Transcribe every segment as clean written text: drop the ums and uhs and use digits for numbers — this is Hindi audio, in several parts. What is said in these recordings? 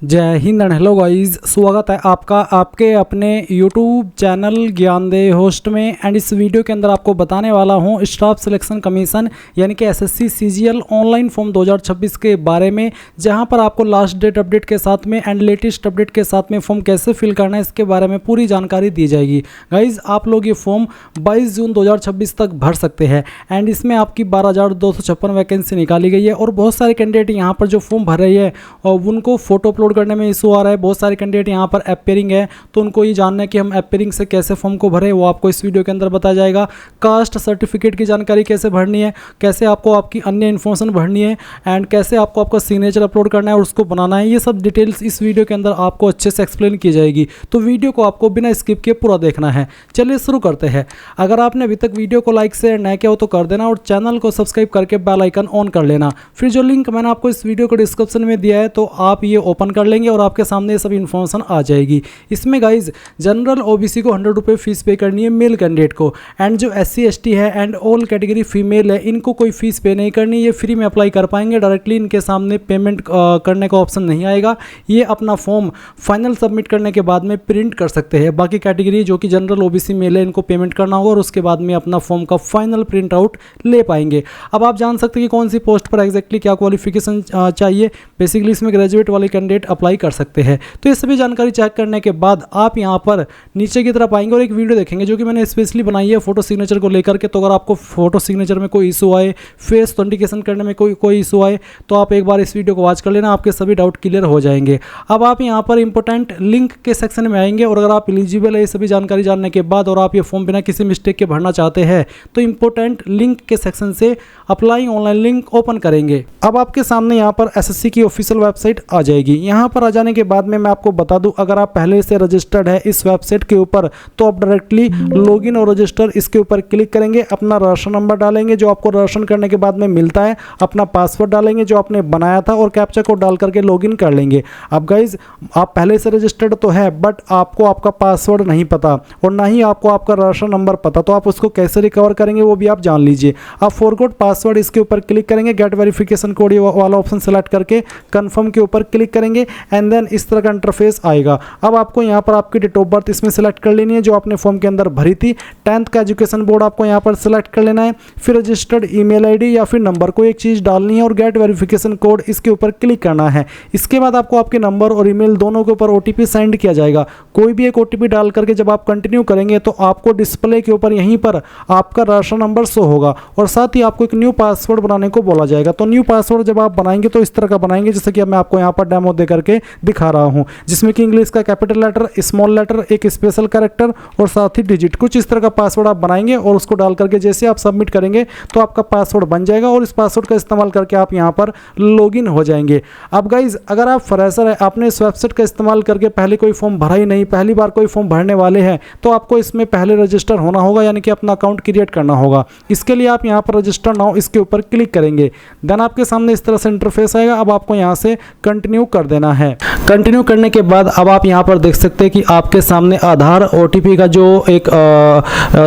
जय हिंद एंड हेलो गाइस, स्वागत है आपका आपके अपने YouTube चैनल ज्ञानदेह होस्ट में। एंड इस वीडियो के अंदर आपको बताने वाला हूं स्टाफ सिलेक्शन कमीशन यानी कि एसएससी सीजीएल ऑनलाइन फॉर्म 2026 के बारे में, जहां पर आपको लास्ट डेट अपडेट के साथ में एंड लेटेस्ट अपडेट के साथ में फॉर्म कैसे फिल करना है इसके बारे में पूरी जानकारी दी जाएगी। गाइज आप लोग ये फॉर्म 22 जून 2026 तक भर सकते हैं एंड इसमें आपकी 12,256 वैकेंसी निकाली गई है। और बहुत सारे कैंडिडेट यहाँ पर जो फॉर्म भर रही है और उनको फोटो अपलोड करने में इशू आ रहा है। बहुत सारे कैंडिडेट यहाँ पर अपेयरिंग है, तो उनको ये जानना है कि हम अपेयरिंग से कैसे फॉर्म को भरें, वो आपको इस वीडियो के अंदर बताया जाएगा। कास्ट सर्टिफिकेट की जानकारी कैसे भरनी है, कैसे आपको आपकी अन्य इन्फॉर्मेशन भरनी है एंड कैसे आपको आपका सिग्नेचर अपलोड करना है और उसको बनाना है, ये सब डिटेल्स इस वीडियो के अंदर आपको अच्छे से एक्सप्लेन की जाएगी। तो वीडियो को आपको बिना स्किप किए पूरा देखना है। चलिए शुरू करते हैं। अगर आपने अभी तक वीडियो को लाइक से नया किया हो तो कर देना और चैनल को सब्सक्राइब करके बेल आइकन ऑन कर लेना। फिर जो लिंक मैंने आपको इस वीडियो को डिस्क्रिप्शन में दिया है तो आप ये ओपन कर लेंगे और आपके सामने ये सब इन्फॉर्मेशन आ जाएगी। इसमें गाइज जनरल ओबीसी को 100 रुपये फीस पे करनी है मेल कैंडिडेट को, एंड जो SC ST है एंड ऑल कैटेगरी फीमेल है इनको कोई फीस पे नहीं करनी, ये फ्री में अप्लाई कर पाएंगे। डायरेक्टली इनके सामने पेमेंट करने का ऑप्शन नहीं आएगा। ये अपना फॉर्म फाइनल सबमिट करने के बाद में प्रिंट कर सकते हैं। बाकी कैटेगरी जो कि जनरल ओबीसी मेल है इनको पेमेंट करना होगा और उसके बाद में अपना फॉर्म का फाइनल प्रिंट आउट ले पाएंगे। अब आप जान सकते हैं कि कौन सी पोस्ट पर एग्जैक्टली क्या क्वालिफिकेशन चाहिए। बेसिकली इसमें ग्रेजुएट वाले कैंडिडेट अप्लाई कर सकते हैं। तो ये सभी जानकारी चेक करने के बाद आप यहाँ पर नीचे की तरफ आएंगे और एक वीडियो देखेंगे जो कि मैंने स्पेशली बनाई है फोटो सिग्नेचर को लेकर के। तो अगर आपको फोटो सिग्नेचर में कोई इशू आए, फेस ऑथेंटिकेशन करने में कोई इशू आए तो आप एक बार इस वीडियो को वॉच कर लेना, आपके सभी डाउट क्लियर हो जाएंगे। अब आप यहाँ पर इंपॉर्टेंट लिंक के सेक्शन में आएंगे और अगर आप एलिजिबल है ये सभी जानकारी जानने के बाद और आप ये फॉर्म बिना किसी मिस्टेक के भरना चाहते हैं तो इंपॉर्टेंट लिंक के सेक्शन से अप्लाई ऑनलाइन लिंक ओपन करेंगे। अब आपके सामने यहाँ पर एसएससी की ऑफिशियल वेबसाइट आ जाएगी। यहाँ पर आ जाने के बाद में मैं आपको बता दूं, अगर आप पहले से रजिस्टर्ड है इस वेबसाइट के ऊपर तो आप डायरेक्टली लॉगिन और रजिस्टर इसके ऊपर क्लिक करेंगे, अपना राशन नंबर डालेंगे जो आपको राशन करने के बाद में मिलता है, अपना पासवर्ड डालेंगे जो आपने बनाया था और कैप्चा कोड डाल करके लॉगिन कर लेंगे। अब गाइज आप पहले से रजिस्टर्ड तो है बट आपको आपका पासवर्ड नहीं पता और ना ही आपको आपका राशन नंबर पता, तो आप उसको कैसे रिकवर करेंगे वो भी आप जान लीजिए। आप फॉरगॉट पासवर्ड इसके ऊपर क्लिक करेंगे, गेट वेरिफिकेशन कोड वाला ऑप्शन सेलेक्ट करके कन्फर्म के ऊपर क्लिक करेंगे एंड देन इस तरह का इंटरफेस आएगा। अब आपको यहाँ पर आपकी डेट ऑफ बर्थ इसमें सेलेक्ट कर लेनी है जो आपने फॉर्म के अंदर भरी थी। 10th का एजुकेशन बोर्ड आपको यहाँ पर सेलेक्ट कर लेना है, फिर रजिस्टर्ड ईमेल आईडी या फिर नंबर को एक चीज़ डालनी है और गेट वेरिफिकेशन कोड इसके ऊपर क्लिक करना है। इसके बाद आपको आपके नंबर और ईमेल दोनों के ऊपर OTP सेंड किया जाएगा। कोई भी एक OTP डाल करके जब आप कंटिन्यू करेंगे तो आपको डिस्प्ले के ऊपर यहीं पर आपका राशन नंबर शो होगा और साथ ही आपको एक न्यू पासवर्ड बनाने को बोला जाएगा। तो न्यू पासवर्ड जब आप बनाएंगे तो इस तरह का बनाएंगे जैसे कि मैं आपको यहाँ पर डेमो दे करके दिखा रहा हूँ, जिसमें कि इंग्लिश का कैपिटल लेटर, स्मॉल लेटर, एक स्पेशल कैरेक्टर और साथ ही डिजिट, कुछ इस तरह का पासवर्ड आप बनाएंगे और उसको डाल करके जैसे आप सबमिट करेंगे तो आपका पासवर्ड बन जाएगा और इस पासवर्ड का इस्तेमाल करके आप यहाँ पर लॉगिन हो जाएंगे। अब गाइज अगर आप फ्रेशर है, आपने इस वेबसाइट का इस्तेमाल करके पहले कोई फॉर्म भरा ही नहीं, पहली बार कोई फॉर्म भरने वाले हैं तो आपको इसमें पहले रजिस्टर होना होगा यानी कि अपना अकाउंट क्रिएट करना होगा। इसके लिए आप यहाँ पर रजिस्टर नाउ इसके ऊपर क्लिक करेंगे, देन आपके सामने इस तरह से इंटरफेस आएगा। अब आपको यहाँ से कंटिन्यू कर देना है। कंटिन्यू करने के बाद अब आप यहाँ पर देख सकते हैं कि आपके सामने आधार OTP का जो एक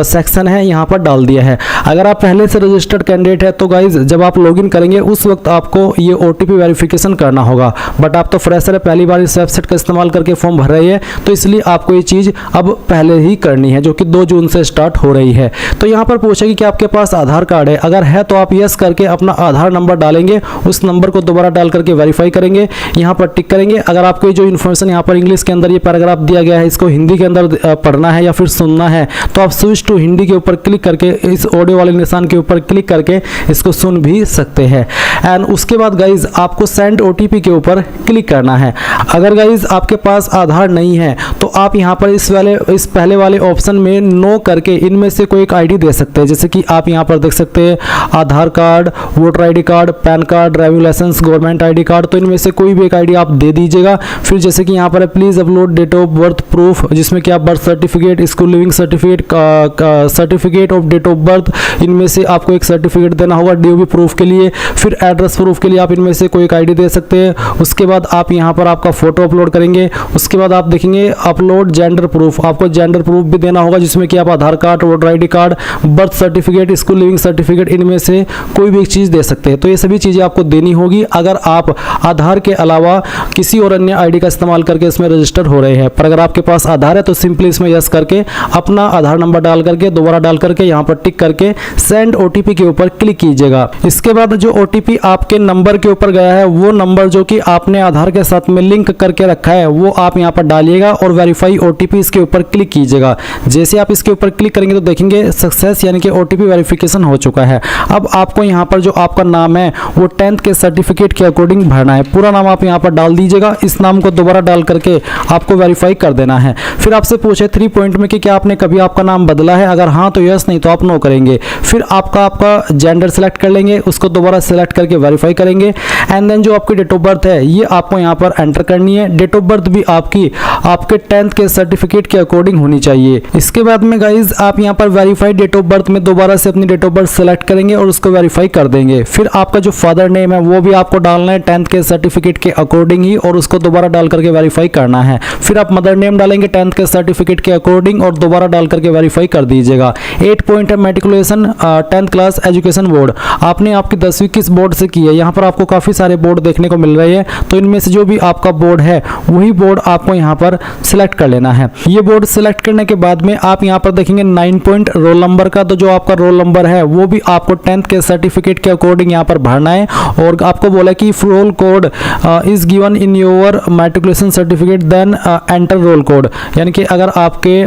सेक्शन है यहाँ पर डाल दिया है। अगर आप पहले से रजिस्टर्ड कैंडिडेट है तो गाइज जब आप लॉगिन करेंगे उस वक्त आपको ये OTP वेरिफिकेशन करना होगा, बट आप तो फ्रेशर है, पहली बार इस वेबसाइट का इस्तेमाल करके फॉर्म भर रही है तो इसलिए आपको ये चीज़ अब पहले ही करनी है जो कि 2 जून से स्टार्ट हो रही है। तो यहाँ पर पूछेगी कि आपके पास आधार कार्ड है, अगर है तो आप यस करके अपना आधार नंबर डालेंगे, उस नंबर को दोबारा डाल करके वेरीफाई करेंगे, यहाँ पर टिक करेंगे। अगर आपको जो इन्फॉर्मेशन यहाँ पर इंग्लिश के अंदर ये पैराग्राफ दिया गया है इसको हिंदी के अंदर पढ़ना है या फिर सुनना है तो आप स्विच टू हिंदी के ऊपर क्लिक करके इस ऑडियो वाले निशान के ऊपर क्लिक करके इसको सुन भी सकते हैं। एंड उसके बाद गाइज आपको सेंड OTP के ऊपर क्लिक करना है। अगर गाइज आपके पास आधार नहीं है तो आप यहाँ पर इस पहले वाले ऑप्शन में नो करके इनमें से कोई एक ID दे सकते हैं, जैसे कि आप यहाँ पर देख सकते हैं Aadhaar card, voter ID card, PAN card, driving licence, government ID card, तो इनमें से कोई भी एक ID आप दे दीजिएगा। फिर जैसे कि यहाँ पर please upload date of birth proof, जिसमें कि आप birth certificate, school leaving certificate, certificate of date of birth, इनमें से आपको एक सर्टिफिकेट देना होगा DOB प्रूफ के लिए। फिर एड्रेस प्रूफ के लिए आप इनमें से कोई एक ID दे सकते हैं। उसके बाद आप यहाँ पर आपका फ़ोटो अपलोड करेंगे। उसके बाद आप देखेंगे अपलोड जेंडर प्रूफ, आपको जेंडर प्रूफ भी देना होगा जिसमें कि आप Aadhaar card, voter ID card, birth certificate, school leaving certificate, इनमें से कोई भी एक चीज़ दे सकते हैं। तो ये सभी चीज़ें आपको देनी होगी अगर आप आधार के अलावा किसी और अन्य आईडी का इस्तेमाल करके इसमें रजिस्टर हो रहे हैं। पर अगर आपके पास आधार है तो सिंपली इसमें यस करके अपना आधार नंबर डाल करके दोबारा डाल करके यहाँ पर टिक करके सेंड ओटीपी के ऊपर क्लिक कीजिएगा। इसके बाद जो ओटीपी आपके नंबर के ऊपर गया है वो नंबर जो कि आपने आधार के साथ में लिंक करके रखा है वो आप यहाँ पर डालिएगा और वेरीफाई ओटीपी इसके ऊपर क्लिक कीजिएगा। जैसे आप इसके ऊपर क्लिक करेंगे तो देखेंगे सक्सेस यानी कि ओटीपी वेरिफिकेशन हो चुका है। अब आपको यहाँ पर जो आपका नाम है वो 10th के सर्टिफिकेट के अकॉर्डिंग भरना है। पूरा नाम आप यहाँ पर डाल दीजिएगा। इस नाम को दोबारा डाल करके आपको वेरीफाई कर देना है। फिर आपसे पूछे 3 पॉइंट में कि क्या आपने कभी आपका नाम बदला है, अगर हाँ तो यस, नहीं तो आप नो करेंगे। फिर आपका जेंडर सेलेक्ट कर लेंगे, उसको दोबारा सेलेक्ट करके वेरीफाई करेंगे। एंड देन जो आपकी डेट ऑफ बर्थ है ये आपको यहाँ पर एंटर करनी है। डेट ऑफ बर्थ भी आपकी आपके 10th के सर्टिफिकेट के अकॉर्डिंग होनी चाहिए। इसके बाद में गाइज आप यहाँ पर वेरीफाइड डेट ऑफ बर्थ में दोबारा से अपनी डेट ऑफ बर्थ सेलेक्ट करेंगे और उसको वेरीफाई कर देंगे। फिर आपका जो फादर नेम है वो भी आपको डालना है 10th के सर्टिफिकेट के अकॉर्डिंग ही और उसको दोबारा डाल करके वेरीफाई करना है। फिर आप मदर नेम डालेंगे 10th के सर्टिफिकेट के अकॉर्डिंग और दोबारा डाल करके वेरीफाई कर दीजिएगा। 8 पॉइंट है matriculation 10th class education board, आपने आपकी 10वीं किस बोर्ड से की है। यहाँ पर आपको काफ़ी सारे बोर्ड देखने को मिल रहे हैं, तो इनमें से जो भी आपका बोर्ड है वही बोर्ड आपको यहाँ पर सिलेक्ट कर लेना है। ये बोर्ड सिलेक्ट करने के बाद में आप यहाँ पर देखेंगे 9 पॉइंट रोल नंबर का, तो जो आपका रोल नंबर है वो भी आपको 10th के सर्टिफिकेट के अकॉर्डिंग यहाँ पर भरना है। और आपको बोला कि roll code is given in your matriculation certificate then enter roll code, यानी कि अगर आपके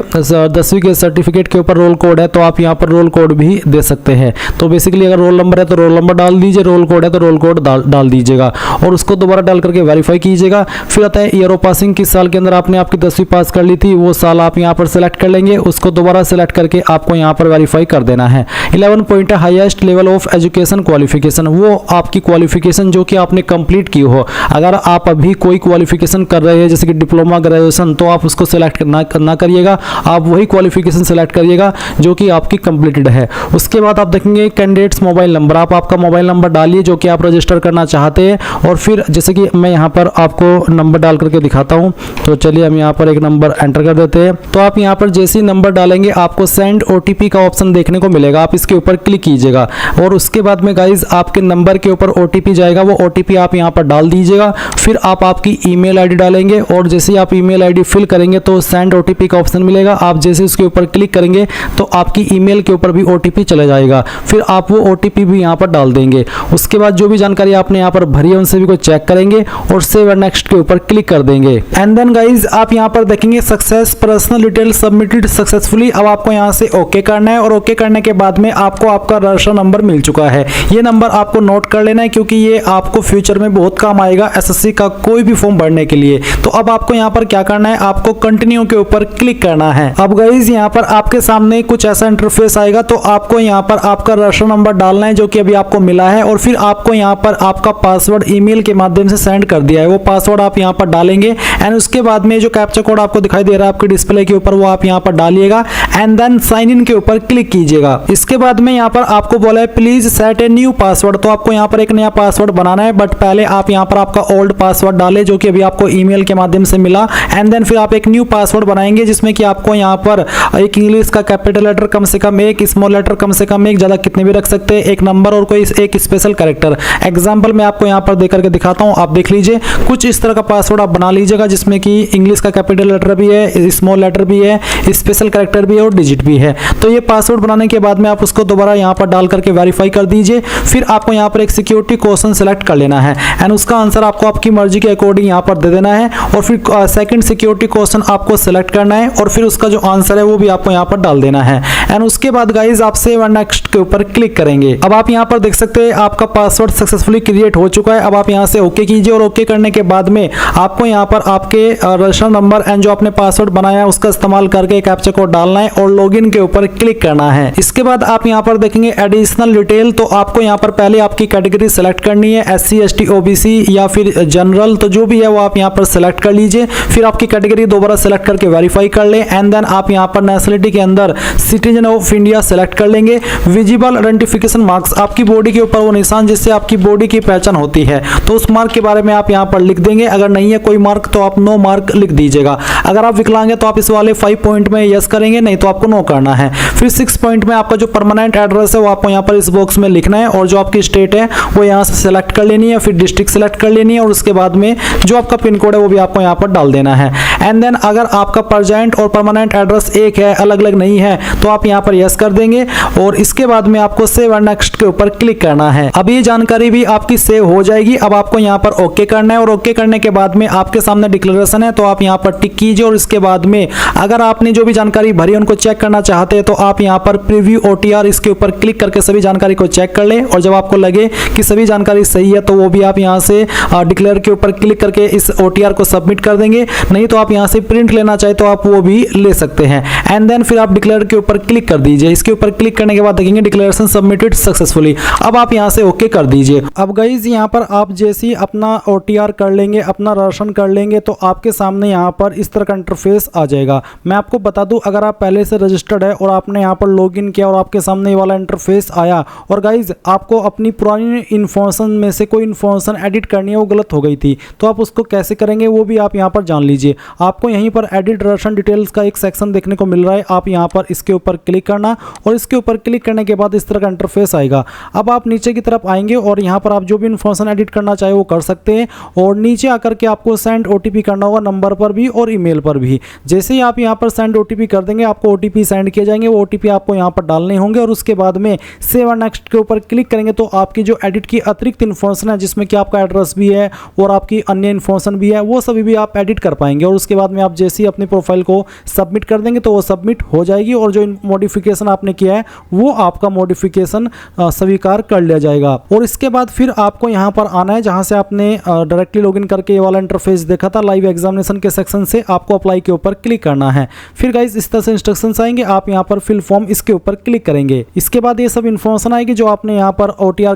10वीं के सर्टिफिकेट के ऊपर रोल कोड है तो आप यहाँ पर रोल कोड भी दे सकते हैं। तो बेसिकली अगर रोल नंबर है तो रोल नंबर डाल दीजिए, रोल कोड है तो रोल कोड डाल दीजिएगा और उसको दोबारा डाल करके वेरीफाई कीजिएगा। फिर आता है ईयर ऑफ पासिंग, किस साल के अंदर आपने आपकी 10वीं पास कर ली थी वो साल आप यहाँ पर सेलेक्ट कर लेंगे, उसको दोबारा सेलेक्ट करके आपको यहाँ पर वेरीफाई कर देना है। 11 पॉइंट है highest level of education qualification, वो आपकी क्वालिफिकेशन जो कि आपने कंप्लीट की हो। अगर आप अभी कोई क्वालिफिकेशन कर रहे हैं जैसे कि डिप्लोमा, ग्रेजुएशन, तो आप उसको सेलेक्ट ना करिएगा, आप वही क्वालिफिकेशन सेलेक्ट करिएगा जो कि आपकी कंप्लीटेड है। उसके बाद आप देखेंगे कैंडिडेट्स मोबाइल नंबर, आप आपका मोबाइल नंबर डालिए जो कि आप रजिस्टर करना चाहते हैं। और फिर जैसे कि मैं यहाँ पर आपको नंबर डाल करके दिखाता हूँ, तो चलिए हम यहाँ पर एक नंबर एंटर कर देते हैं। तो आप यहाँ पर जैसे ही नंबर डालेंगे आपको सेंड ओटीपी का ऑप्शन देखने को मिलेगा, आप इसके ऊपर क्लिक कीजिएगा और उसके बाद में गाइज आपके नंबर के ऊपर ओटीपी जाएगा, वो ओटीपी आप यहाँ पर डाल दीजिएगा। फिर आप आपकी ईमेल आईडी डालेंगे और जैसे ही आप ईमेल आईडी फिल करेंगे तो सेंड ओटीपी का ऑप्शन मिलेगा, आप जैसे उसके ऊपर क्लिक करेंगे तो आपकी ईमेल के ऊपर भी ओटीपी चला जाएगा। फिर आप वो ओटीपी भी यहाँ पर डाल देंगे। उसके बाद जो भी जानकारी आपने यहाँ पर भरी है उन सभी को चेक करेंगे और सेव एंड नेक्स्ट के ऊपर क्लिक कर देंगे। एंड देन गाइज आप यहाँ पर देखेंगे success personal detail submitted successfully. अब आपको यहाँ से ओके करना है और ओके करने के बाद में आपको आपका रजिस्टर नंबर मिल चुका है। ये नंबर आपको नोट कर लेना है क्योंकि ये आपको फ्यूचर में बहुत काम आएगा एसएससी का कोई भी फॉर्म भरने के लिए। तो अब आपको यहाँ पर क्या करना है, आपको कंटिन्यू के ऊपर क्लिक करना है। अब गाइज यहाँ पर आपके सामने कुछ ऐसा इंटरफेस आएगा, तो आपको यहाँ पर आपका रजिस्टर नंबर डालना है जो कि अभी आपको मिला है और फिर आपको यहाँ पर आपका पासवर्ड ईमेल के माध्यम से सेंड कर दिया है, वो पासवर्ड आप यहाँ पर डालेंगे। एंड उसके बाद में जो कैप्चा कोड आपको दिखाई दे रहा है आपके डिस्प्ले के ऊपर वो आप यहाँ पर डालिएगा एंड देन साइन इन के ऊपर क्लिक कीजिएगा। इसके बाद में यहाँ पर आपको बोला है please set a new password, तो आपको यहाँ पर एक नया पासवर्ड बनाना है, बट पहले आप यहाँ पर आपका ओल्ड पासवर्ड डालें जो कि अभी आपको ईमेल के माध्यम से मिला। एंड देन फिर आप एक न्यू पासवर्ड बनाएंगे जिसमें कि आपको यहाँ पर एक इंग्लिश का कैपिटल लेटर कम से कम एक, स्मॉल लेटर कम से कम एक, ज्यादा कितने भी रख सकते हैं, एक नंबर और कोई एक स्पेशल कैरेक्टर। एग्जाम्पल मैं आपको यहाँ पर देकर के दिखाता हूँ, आप देख लीजिए। कुछ इस तरह का पासवर्ड आप बना लीजिएगा जिसमें कि इंग्लिश का कैपिटल लेटर भी है, स्मॉल लेटर भी है, स्पेशल कैरेक्टर भी है और डिजिट भी है। तो ये पासवर्ड बनाने के बाद में आप उसको दोबारा यहाँ पर डाल करके वेरीफाई कर दीजिए। फिर आपको यहाँ पर एक सिक्योरिटी क्वेश्चन सेलेक्ट कर लेना है एंड उसका आंसर आपको आपकी मर्जी के अकॉर्डिंग यहाँ पर दे देना है और फिर सेकंड सिक्योरिटी क्वेश्चन आपको सेलेक्ट करना है और फिर उसका जो आंसर है वो भी आपको यहाँ पर डाल देना है। एंड उसके बाद गाइज आप सेव एंड नेक्स्ट के ऊपर क्लिक करेंगे। अब आप यहाँ पर देख सकते हैं आपका पासवर्ड सक्सेसफुली क्रिएट हो चुका है। अब आप यहाँ से ओके कीजिए और ओके करने के बाद में आपको यहाँ पर आपके रजिस्टर नंबर एंड जो आपने पासवर्ड बनाया है उसका इस्तेमाल करके कैप्चा कोड डालना है और लॉगिन के ऊपर क्लिक करना है। इसके बाद आप यहाँ पर देखेंगे एडिशनल डिटेल, तो आपको यहाँ पर पहले आपकी कैटेगरी सेलेक्ट करनी है, SC ST OBC या फिर जनरल, तो जो भी है वो आप यहाँ पर सेलेक्ट कर लीजिए। फिर आपकी कैटेगरी दोबारा सेलेक्ट करके वेरीफाई कर ले एंड देन आप यहाँ पर नेशनलिटी के अंदर सिटीजन ऑफ इंडिया सेलेक्ट कर लेंगे। विजिबल आइडेंटिफिकेशन मार्क्स, आपकी बॉडी के ऊपर वो निशान जिससे आपकी बॉडी की पहचान होती है, तो उस मार्क के बारे में आप यहाँ पर लिख देंगे। अगर नहीं है कोई मार्क तो आप नो मार्क लिख दीजिएगा। जाएगा। अगर आप विकलांग है तो आप इस वाले 5 पॉइंट में यस करेंगे, नहीं तो आपको नो करना है। फिर 6 पॉइंट में आपका जो परमानेंट एड्रेस है वो आपको यहाँ पर इस बॉक्स में लिखना है, और जो आपकी स्टेट है वो यहाँ से सिलेक्ट कर लेनी है, फिर डिस्ट्रिक्ट सिलेक्ट कर लेनी है, और उसके बाद में जो आपका पिन कोड है वो भी आपको यहाँ पर डाल देना है। एंड देन अगर आपका प्रेजेंट और परमानेंट एड्रेस एक है, अलग अलग नहीं है, तो आप यहाँ पर यस कर देंगे, और इसके बाद में आपको सेव एंड नेक्स्ट के ऊपर क्लिक करना है। अब ये जानकारी भी आपकी सेव हो जाएगी। अब आपको यहाँ पर ओके करना है, और ओके करने के बाद में आपके सामने डिक्लेरेशन है, तो आप यहाँ पर टिक कीजिए, और इसके बाद में अगर आपने जो भी जानकारी भरी उनको चेक करना चाहते हैं तो आप यहाँ पर प्रीव्यू OTR इसके ऊपर क्लिक करके सभी जानकारी को चेक कर ले, और जब आपको लगे कि सभी जानकारी सही है तो वो भी आप यहाँ से डिक्लेयर के ऊपर क्लिक करके इस OTR को सबमिट कर देंगे। नहीं तो आप यहाँ से प्रिंट लेना चाहे तो आप वो भी ले सकते हैं। एंड देन फिर आप डिक्लेयर के ऊपर क्लिक कर दीजिए। इसके ऊपर क्लिक करने के बाद देखेंगे डिक्लेरेशन सबमिटेड सक्सेसफुली। अब आप यहाँ से ओके कर दीजिए। अब गाइज यहाँ पर आप जैसे ही अपना OTR कर लेंगे, अपना राशन कर लेंगे, तो आपके सामने यहाँ पर इस तरह का इंटरफेस आ जाएगा। मैं आपको बता दूं, अगर आप पहले से रजिस्टर्ड है और आपने यहाँ पर लॉगिन किया और आपके सामने ये वाला इंटरफेस आया, और गाइज आपको अपनी पुरानी इन्फॉर्मेशन में से कोई इन्फॉर्मेशन एडिट करनी है, वो गलत हो गई थी, तो आप उसको कैसे करेंगे वो भी आप यहाँ पर जान लीजिए। आपको यहीं पर एडिट राशन डिटेल्स का एक सेक्शन देखने को मिल रहा है, आप यहाँ पर इसके ऊपर क्लिक करना, और इसके ऊपर क्लिक करने के बाद इस तरह का इंटरफेस आएगा। अब आप नीचे की तरफ आएंगे और यहाँ पर आप जो भी इन्फॉर्मेशन एडिट करना चाहे वो कर सकते हैं, और नीचे आकर के आपको सेंड OTP करना होगा, नंबर पर भी और ईमेल पर भी। जैसे ही आप यहाँ पर सेंड OTP कर देंगे, आपको OTP सेंड किए जाएंगे, वो OTP आपको यहाँ पर डालने होंगे, और उसके बाद में सेव एंड नेक्स्ट के ऊपर क्लिक करेंगे तो आपकी जो एडिट की अतिरिक्त इन्फॉर्मेशन है, जिसमें कि आपका एड्रेस भी है और आपकी अन्य इन्फॉर्मेशन भी है, वो सभी भी आप एडिट कर पाएंगे। और उसके बाद में आप जैसे ही अपनी प्रोफाइल को सबमिट कर देंगे तो वो सबमिट हो जाएगी, और जो मॉडिफिकेशन आपने किया है वो आपका मॉडिफिकेशन स्वीकार कर लिया जाएगा। और इसके बाद फिर आपको यहाँ पर आना है जहाँ से आपने डायरेक्टली लॉगिन करके ये वाला इंटरफेस देखा था लाइव एग्जामिनेशन के सेक्शन से, आपको अप्लाई के ऊपर क्लिक करना है। फिर गाइस इस तरह से इंस्ट्रक्शंस आएंगे, आप यहाँ पर फिल फॉर्म इसके ऊपर क्लिक करेंगे। इसके बाद ये सब इन्फॉर्मेशन आएगी जो आपने यहाँ पर OTR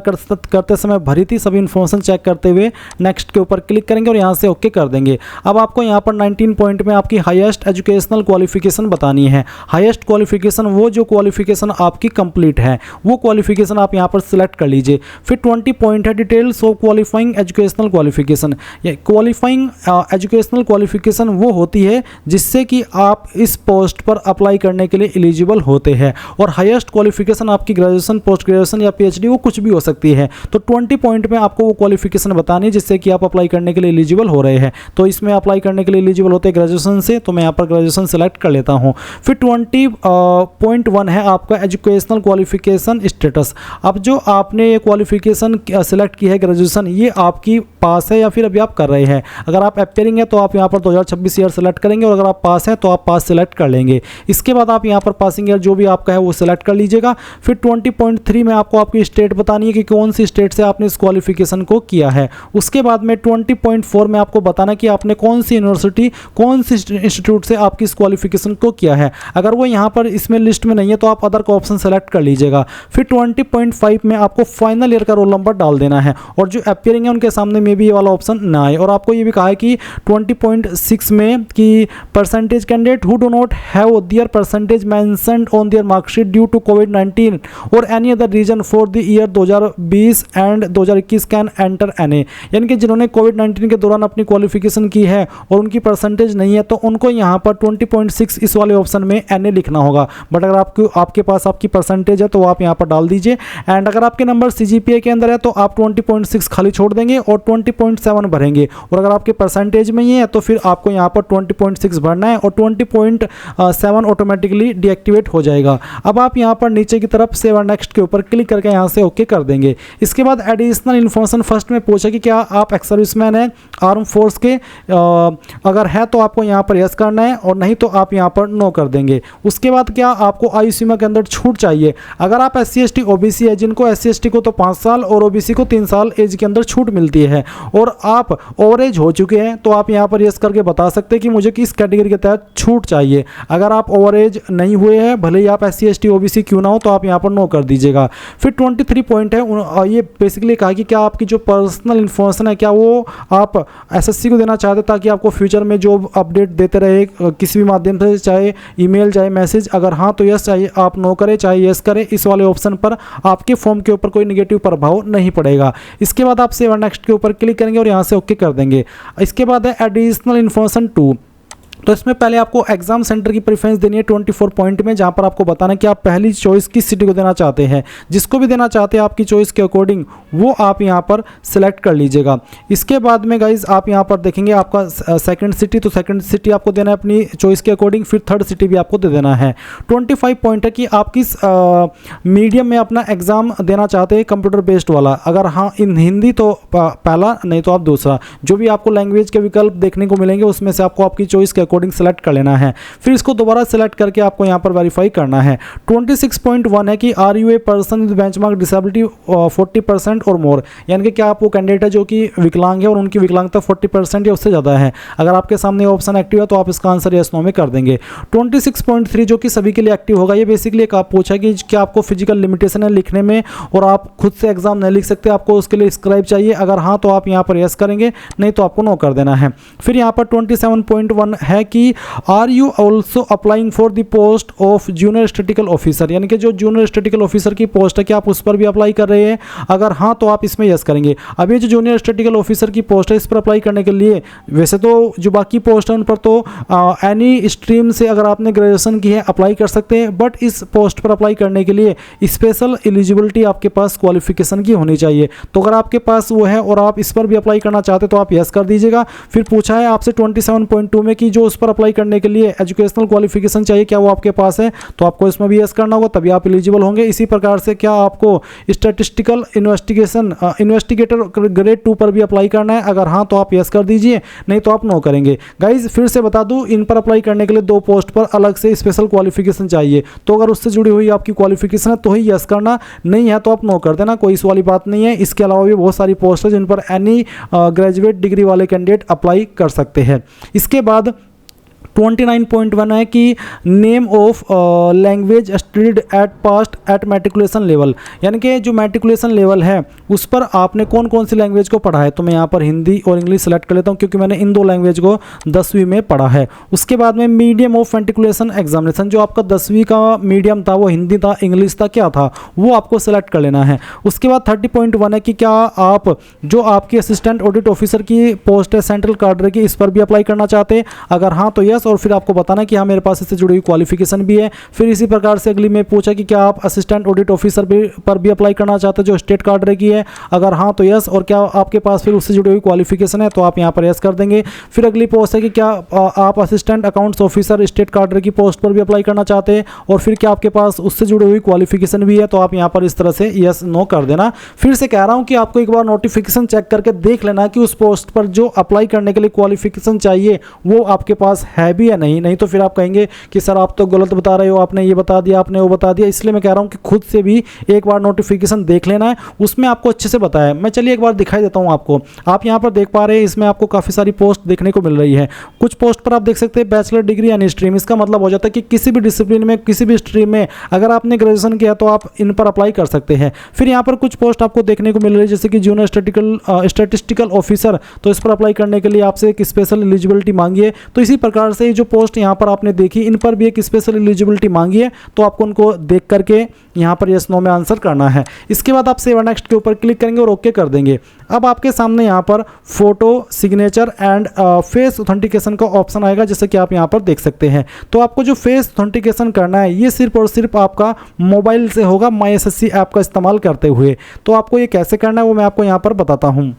करते समय भरी थी, सभी इन्फॉर्मेशन चेक करते हुए नेक्स्ट के ऊपर क्लिक करेंगे और यहाँ से ओके कर देंगे। अब आपको यहाँ पर 19 पॉइंट में आपकी हाईएस्ट एजुकेशनल क्वालिफिकेशन बतानी है। हाईएस्ट क्वालिफिकेशन वो जो क्वालिफिकेशन आपकी कंप्लीट है, वो क्वालिफिकेशन आप यहाँ पर सिलेक्ट कर लीजिए। फिर 20 पॉइंट है details of qualifying educational qualification. Qualifying educational qualification वो होती है जिससे कि आप इस पोस्ट पर अप्लाई करने के लिए एलिजिबल होते हैं, और हाईएस्ट क्वालिफिकेशन आपकी ग्रेजुएशन, पोस्ट ग्रेजुएशन या PhD वो कुछ भी हो सकती है। तो 20 पॉइंट में आपको वो क्वालिफिकेशन बतानी है जिससे कि आप अप्लाई करने के लिए एलिजिबल हो रहे हैं। तो इसमें अप्लाई करने के लिए एलिजिबल होते हैं ग्रेजुएशन से, तो मैं यहाँ पर ग्रेजुएशन सेलेक्ट कर लेता हूँ। फिर 20.1 है आपका एजुकेशनल क्वालिफिकेशन स्टेटस। अब जो आपने ये क्वालिफिकेशन सेलेक्ट की है ग्रेजुएशन, ये आपकी पास है या फिर अभी आप कर रहे हैं। अगर आप अपियरिंग है तो आप यहाँ पर 2026 ईयर सेलेक्ट करेंगे, और अगर आप पास हैं तो आप पास सेलेक्ट कर लेंगे। इसके बाद आप यहाँ पर पासिंग ईयर जो भी आपका है वो सेलेक्ट कर लीजिएगा। फिर 20.3 में आपको आपकी स्टेट बतानी है कि कौन सी स्टेट से आपने इस क्वालिफिकेशन को किया है। उसके बाद में 20.4 में आपको बताना कि आपने कौन सी यूनिवर्सिटी, कौन सी इंस्टीट्यूट से आपकी इस क्वालिफिकेशन को किया है। अगर वो यहाँ पर इसमें लिस्ट में नहीं है तो आप अदर का ऑप्शन सेलेक्ट कर लीजिएगा। फिर 20.5 में आपको फाइनल ईयर का रोल नंबर डाल देना है, और जो अपियरिंग है उनके सामने में भी ये वाला ऑप्शन ना आए। और आपको ये भी कहा है कि 20.6 में कि percentage candidate who do not have their percentage mentioned on their marksheet due to कोविड-19 और any other reason for the year 2020 and 2021 can enter NA। यानी कि जिन्होंने कोविड-19 के दौरान अपनी क्वालिफिकेशन की है और उनकी परसेंटेज नहीं है, तो उनको यहाँ पर 20.6 इस वाले ऑप्शन में NA लिखना होगा। बट अगर आपके पास आपकी परसेंटेज है तो आप यहाँ पर डाल दीजिए। एंड अगर आपके नंबर CGPA के अंदर है तो आप 20.6 खाली छोड़ देंगे और 20.7 भरेंगे, और अगर आपके परसेंटेज में ही है तो फिर आपको यहाँ पर 20.6 भरना है, और 20.7 ऑटोमेटिकली डीएक्टिवेट हो जाएगा। अब आप यहाँ पर नीचे की तरफ सेव एंड नेक्स्ट के ऊपर क्लिक करके यहाँ से ओके कर देंगे। इसके बाद एडिशनल इन्फॉर्मेशन फर्स्ट में पूछा कि क्या आप एक्स सर्विसमैन हैं आर्म फोर्स के, अगर है तो आपको यहाँ पर यस करना है, और नहीं तो आप यहाँ पर नो कर देंगे। उसके बाद क्या आपको आयु सीमा के अंदर छूट चाहिए। अगर आप SC ST OBC है, जिनको SC ST को तो 5 साल और OBC को 3 साल एज के अंदर छूट मिलती है, और आप ओवर एज हो चुके हैं तो आप यहाँ पर यस करके बता सकते हैं कि मुझे किस कैटेगरी के तहत छूट चाहिए। अगर आप ओवर एज नहीं हुए हैं, भले ही आप SC ST OBC क्यों ना हो, तो आप यहाँ पर नो कर दीजिएगा। फिर 23 पॉइंट है, ये बेसिकली कहा कि क्या आपकी जो पर्सनल इन्फॉर्मेशन है क्या वो आप SSC को देना चाहते ताकि आपको फ्यूचर में जो अपडेट देते रहे किसी भी माध्यम से, चाहे ईमेल चाहे मैसेज। अगर हाँ तो यस, चाहिए आप नो करें चाहे यस करें, इस वाले ऑप्शन पर आपके फॉर्म के ऊपर कोई नेगेटिव प्रभाव नहीं पड़ेगा। इसके बाद आप सेव एंड नेक्स्ट के ऊपर क्लिक करेंगे और यहाँ से ओके कर देंगे। इसके बाद है एडिशनल इन्फॉर्मेशन 2। तो इसमें पहले आपको एग्जाम सेंटर की प्रेफरेंस देनी है 24 पॉइंट में, जहां पर आपको बताना है कि आप पहली चॉइस किस सिटी को देना चाहते हैं। जिसको भी देना चाहते हैं आपकी चॉइस के अकॉर्डिंग वो आप यहां पर सिलेक्ट कर लीजिएगा। इसके बाद में गाइज आप यहां पर देखेंगे आपका सेकंड सिटी, तो सेकंड सिटी आपको देना है अपनी चॉइस के अकॉर्डिंग, फिर थर्ड सिटी भी आपको दे देना है। 25 पॉइंट है कि आप किस मीडियम में अपना एग्जाम देना चाहते हैं, कंप्यूटर बेस्ड वाला। अगर हाँ इन हिंदी तो पहला, नहीं तो आप दूसरा। जो भी आपको लैंग्वेज के विकल्प देखने को मिलेंगे उसमें से आपको आपकी चॉइस के अकॉर्डिंग सेलेक्ट कर लेना है। फिर इसको दोबारा सेलेक्ट करके आपको यहां पर वेरीफाई करना है। 26.1 है कि are you a person with benchmark disability 40% और मोर, यानी कि क्या आप वो कैंडिडेट है जो कि विकलांग है और उनकी विकलांगता 40% या उससे ज़्यादा है। अगर आपके सामने ऑप्शन एक्टिव है तो आप इसका आंसर यस नो में कर देंगे। 26.3 जो कि सभी के लिए एक्टिव होगा, ये बेसिकली एक आप पूछा कि क्या आपको फिजिकल लिमिटेशन है लिखने में और आप खुद से एग्जाम नहीं लिख सकते, आपको उसके लिए स्क्राइब चाहिए। अगर हाँ तो आप यहाँ पर यस करेंगे, नहीं तो आपको नो कर देना है। फिर यहाँ पर 27.1 है कि are you also applying for the post of junior statistical officer, यानी कि जो जूनियर स्टैटिस्टिकल ऑफिसर की पोस्ट है क्या आप उस पर भी अप्लाई कर रहे हैं। अगर हाँ तो आप इसमें यस करेंगे। अब ये जो जूनियर स्टैटिस्टिकल ऑफिसर की पोस्ट है इस पर अप्लाई करने के लिए, वैसे तो जो बाकी पोस्ट है उन पर तो एनी स्ट्रीम से अगर आपने ग्रेजुएशन की है अप्लाई कर सकते हैं, बट इस पोस्ट पर अप्लाई करने के लिए स्पेशल एलिजिबिलिटी आपके पास क्वालिफिकेशन की होनी चाहिए। तो अगर आपके पास वो है और आप इस पर भी अप्लाई करना चाहते हैं तो आप यस कर दीजिएगा। फिर पूछा है आपसे 27.2 में कि जो उस पर अप्लाई करने के लिए एजुकेशनल क्वालिफिकेशन चाहिए क्या वो आपके पास है, तो आपको इसमें भी यस करना होगा, तभी आप एलिजिबल होंगे। इसी प्रकार से क्या आपको स्टैटिस्टिकल इन्वेस्टिगेटर ग्रेड 2 पर भी अप्लाई करना है, अगर हाँ तो आप यस कर दीजिए, नहीं तो आप नो करेंगे। गाइज फिर से बता दूं, इन पर अप्लाई करने के लिए 2 पोस्ट पर अलग से स्पेशल क्वालिफिकेशन चाहिए। तो अगर उससे जुड़ी हुई आपकी क्वालिफिकेशन है तो ही यस करना, नहीं है तो आप नो कर देना, कोई इस वाली बात नहीं है। इसके अलावा भी बहुत सारी पोस्ट है जिन पर एनी ग्रेजुएट डिग्री वाले कैंडिडेट अप्लाई कर सकते हैं। इसके बाद 29.1 है कि name of language studied at past at matriculation level, यानी कि जो मैट्रिकुलेशन लेवल है उस पर आपने कौन कौन सी लैंग्वेज को पढ़ा है। तो मैं यहाँ पर हिंदी और इंग्लिश सेलेक्ट कर लेता हूँ क्योंकि मैंने इन 2 लैंग्वेज को 10वीं में पढ़ा है। उसके बाद में मीडियम ऑफ मैट्रिकुलेशन एग्जामिनेशन, जो आपका 10वीं का मीडियम था वो हिंदी था, इंग्लिश था, क्या था वो आपको सेलेक्ट कर लेना है। उसके बाद 30.1 है कि क्या आप जो आपकी असिस्टेंट ऑडिट ऑफिसर की पोस्ट है सेंट्रल कार्डर की, इस पर भी अप्लाई करना चाहते हैं। अगर हाँ तो यस, और फिर आपको बताना कि हाँ मेरे पास इससे जुड़ी हुई क्वालिफिकेशन भी है। फिर इसी प्रकार से अगली में पूछा कि क्या आप असिस्टेंट ऑडिट ऑफिसर पर भी अप्लाई करना चाहते हैं जो स्टेट कार्डर की है। अगर हाँ तो यस, और क्या आपके पास फिर उससे जुड़ी हुई क्वालिफिकेशन है तो आप यहाँ पर यस कर देंगे। फिर अगली पोस्ट है कि क्या आप असिस्टेंट अकाउंट्स ऑफिसर स्टेट कार्डर की पोस्ट पर भी अप्लाई करना चाहते हैं और फिर क्या आपके पास उससे जुड़ी हुई क्वालिफिकेशन भी है, तो आप यहाँ पर इस तरह से यस नो कर देना। फिर से कह रहा हूँ कि आपको एक बार नोटिफिकेशन चेक करके देख लेना कि उस पोस्ट पर जो अप्लाई करने के लिए क्वालिफिकेशन चाहिए वो आपके पास है भी या नहीं तो फिर आप कहेंगे कि सर आप तो गलत बता रहे हो, आपने ये बता दिया, आपने वो बता दिया। इसलिए मैं कह रहा हूँ कि खुद से भी एक बार नोटिफिकेशन देख लेना है, उसमें आपको अच्छे से बताया। मैं चलिए एक बार दिखाई देता हूँ आपको। आप यहाँ पर देख पा रहे हैं इसमें आपको काफ़ी सारी पोस्ट देखने को मिल रही है। कुछ पोस्ट पर आप देख सकते हैं बैचलर डिग्री एनी स्ट्रीम, इसका मतलब हो जाता है कि किसी भी डिसिप्लिन में किसी भी स्ट्रीम में अगर आपने ग्रेजुएशन किया तो आप इन पर अप्लाई कर सकते हैं। फिर यहाँ पर कुछ पोस्ट आपको देखने को मिल रही है जैसे कि जूनियर स्टैटिस्टिकल ऑफिसर, तो इस पर अप्लाई करने के लिए आपसे एक स्पेशल एलिजिबिलिटी मांगी है। तो इसी प्रकार से जो पोस्ट यहाँ पर आपने देखी इन पर भी एक स्पेशल एलिजिबिलिटी मांगी है, तो आपको उनको देख करके यहाँ पर यस नो में आंसर करना है। इसके बाद आप सेव नेक्स्ट के ऊपर क्लिक करेंगे और ओके कर देंगे। अब आपके सामने यहाँ पर photo, signature and face authentication का ऑप्शन आएगा जैसे कि आप यहाँ पर देख सकते हैं। तो आपको जो फेस ऑथेंटिकेशन करना है ये सिर्फ और सिर्फ आपका मोबाइल से होगा MySSC ऐप का इस्तेमाल करते हुए। तो आपको ये कैसे करना है वो मैं आपको यहाँ पर बताता हूँ।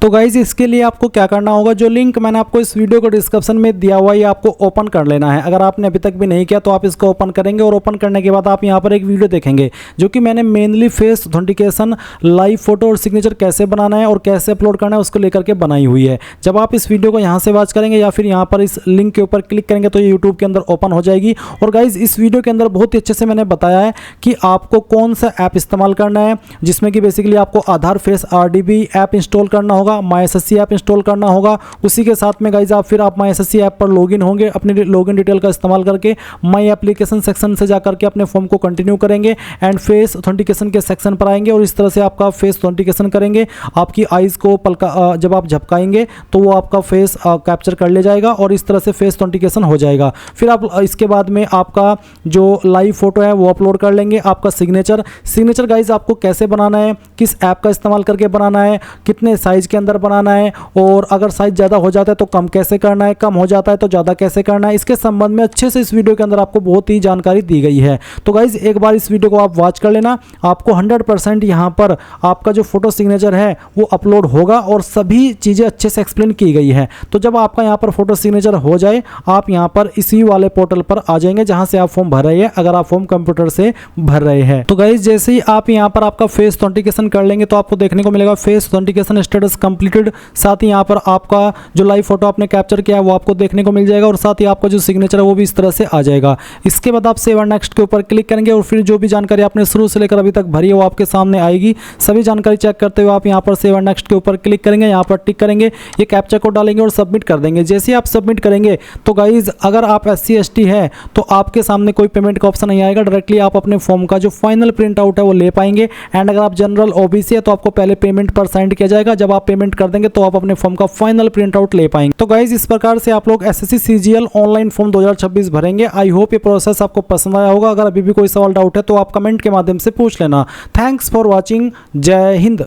तो गाइज इसके लिए आपको क्या करना होगा, जो लिंक मैंने आपको इस वीडियो को डिस्क्रिप्शन में दिया हुआ है ये आपको ओपन कर लेना है। अगर आपने अभी तक भी नहीं किया तो आप इसको ओपन करेंगे और ओपन करने के बाद आप यहाँ पर एक वीडियो देखेंगे जो कि मैंने mainly face authentication, live photo और सिग्नेचर कैसे बनाना है और कैसे अपलोड करना है उसको लेकर के बनाई हुई है। जब आप इस वीडियो को यहाँ से वॉच करेंगे या फिर यहाँ पर इस लिंक के ऊपर क्लिक करेंगे तो ये यूट्यूब के अंदर ओपन हो जाएगी। और गाइज इस वीडियो के अंदर बहुत ही अच्छे से मैंने बताया है कि आपको कौन सा ऐप इस्तेमाल करना है, जिसमें कि बेसिकली आपको आधार फेस RDB ऐप इंस्टॉल करना होगा, MySSC ऐप इंस्टॉल करना होगा। उसी के साथ में गाइज आप फिर आप MySSC ऐप पर लॉगिन होंगे, अपनी लॉगिन डिटेल का इस्तेमाल करके माई एप्लीकेशन सेक्शन से जाकर के अपने फॉर्म को कंटिन्यू करेंगे एंड फेस ऑथेंटिकेशन के सेक्शन पर आएंगे और इस तरह से आपका फेस ऑथेंटिकेशन करेंगे। आपकी आइज़ को पलका जब आप झपकाएंगे तो वो आपका फेस कैप्चर कर ले जाएगा और इस तरह से फेस ऑथेंटिकेशन हो जाएगा। फिर आप इसके बाद में आपका जो लाइव फोटो है वो अपलोड कर लेंगे। आपका सिग्नेचर गाइज आपको कैसे बनाना है किस ऐप का इस्तेमाल करके बनाना है, कितने साइज़ के अंदर बनाना है, और अगर साइज़ ज़्यादा हो जाता है तो कम कैसे करना है, कम हो जाता है तो ज़्यादा कैसे करना है, इसके संबंध में अच्छे से इस वीडियो के अंदर आपको बहुत ही जानकारी दी गई है। तो गाइज़ एक बार इस वीडियो को आप वॉच कर लेना, आपको 100% यहाँ पर आपका जो फोटो सिग्नेचर है वो अपलोड होगा और सभी चीज़ें अच्छे से एक्सप्लेन की गई है। तो जब आपका यहाँ पर फोटो सिग्नेचर हो जाए, आप यहाँ पर इसी वाले पोर्टल पर आ जाएंगे जहाँ से आप फॉर्म भर रहे हैं, अगर आप फॉर्म कंप्यूटर से भर रहे हैं। तो गाइज जैसे ही आप यहाँ पर आपका फेस ऑथेंटिकेशन कर लेंगे तो आपको देखने को मिलेगा फेस ऑथेंटिकेशन स्टेटस कंप्लीटेड। साथ ही यहाँ पर आपका जो लाइव फोटो आपने कैप्चर किया है वो आपको देखने को मिल जाएगा और साथ ही आपका जो सिग्नेचर है वो भी इस तरह से आ जाएगा। इसके बाद आप सेव एंड नेक्स्ट के ऊपर क्लिक करेंगे और फिर जो भी जानकारी आपने शुरू से लेकर अभी तक भरी है वो आपके सामने आएगी। सभी जानकारी चेक करते हुए आप यहाँ पर सेव एंड नेक्स्ट के ऊपर क्लिक करेंगे, यहाँ पर टिक करेंगे, ये कैप्चा कोड डालेंगे और सबमिट कर देंगे। जैसे आप सबमिट करेंगे तो गाइज अगर आप SC ST है तो आपके सामने कोई पेमेंट का ऑप्शन नहीं आएगा, डायरेक्टली आप अपने फॉर्म का जो फाइनल प्रिंट आउट है वो ले पाएंगे। एंड अगर आप जनरल OBC है तो आपको पहले पेमेंट पर सेंड किया जाएगा, जब आप पेमेंट कर देंगे तो आप अपने फॉर्म का फाइनल प्रिंट आउट ले पाएंगे। तो गाइज इस प्रकार से आप लोग SSC CGL ऑनलाइन फॉर्म 2026 भरेंगे। आई होप ये प्रोसेस आपको पसंद आया होगा। अगर अभी भी कोई सवाल डाउट है तो आप कमेंट के माध्यम से पूछ लेना। Thanks for watching. जय हिंद।